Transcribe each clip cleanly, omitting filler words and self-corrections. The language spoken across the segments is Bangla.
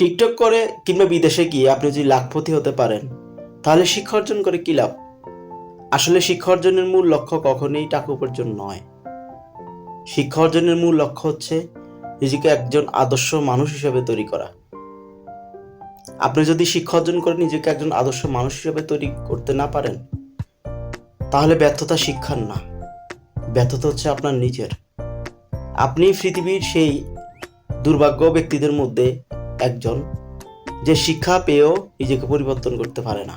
টিকটক করে কিংবা বিদেশে গিয়ে আপনি যদি লাখপতি হতে পারেন, তাহলে শিক্ষা অর্জন করে কি লাভ? আসলে শিক্ষা অর্জনের মূল লক্ষ্য কখনোই টাকা উপার্জন নয়। শিক্ষা অর্জনের মূল লক্ষ্য হচ্ছে নিজেকে একজন আদর্শ মানুষ হিসেবে তৈরি করা। আপনি যদি শিক্ষা অর্জন করে নিজেকে একজন আদর্শ মানুষ হিসেবে তৈরি করতে না পারেন, তাহলে ব্যর্থতা শিক্ষার না, ব্যর্থতা হচ্ছে আপনার নিজের। আপনি পৃথিবীর সেই দুর্ভাগ্য ব্যক্তিদের মধ্যে একজন, যে শিক্ষা পেয়েও নিজেকে পরিবর্তন করতে পারে না।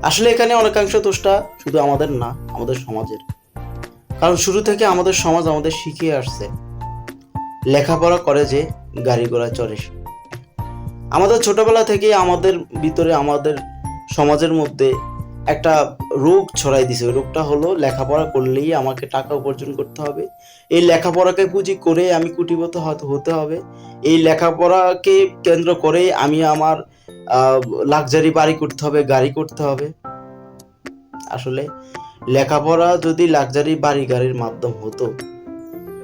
আসলে এখানে অনেকাংশ দোষটা শুধু আমাদের না, আমাদের সমাজের। কারণ শুরু থেকে আমাদের সমাজ আমাদের শিখিয়ে আসছে লেখাপড়া করে যে গাড়ি ঘোড়ায় চড়ে। আমাদের ছোটবেলা থেকে আমাদের ভিতরে, আমাদের সমাজের মধ্যে একটা রোগ ছড়াই দিছে। ওই রোগটা হলো লেখাপড়া করলেই আমাকে টাকা উপার্জন করতে হবে, এই লেখাপড়াকে পুঁজি করে আমি কোটিপতি হতে হবে, এই লেখাপড়াকে কেন্দ্র করে আমি আমার লাক্সারি বাড়ি করতে হবে, গাড়ি করতে হবে। আসলে লেখাপড়া যদি লাক্সারি বাড়ি গাড়ির মাধ্যম হতো,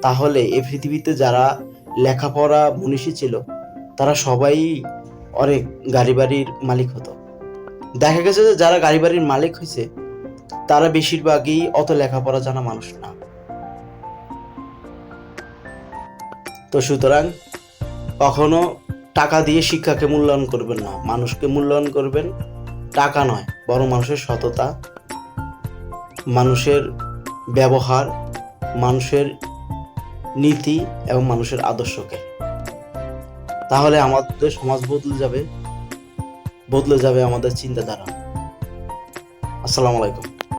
তাহলে এই পৃথিবীতে যারা লেখাপড়া মনীষী ছিল তারা সবাই অনেক গাড়ি বাড়ির মালিক হতো। দেখা গেছে যে যারা গাড়ি বাড়ির মালিক হয়েছে তারা বেশিরভাগই অত লেখাপড়া জানা মানুষ না। তো সুতরাং কখনো টাকা দিয়ে শিক্ষাকে মূল্যায়ন করবেন না, মানুষকে মূল্যায়ন করবেন টাকা নয়, বরং মানুষের সততা, মানুষের ব্যবহার, মানুষের নীতি এবং মানুষের আদর্শকে। তাহলে আমাদের সমাজ বদলে যাবে আমাদের চিন্তাধারা। আসসালামু আলাইকুম।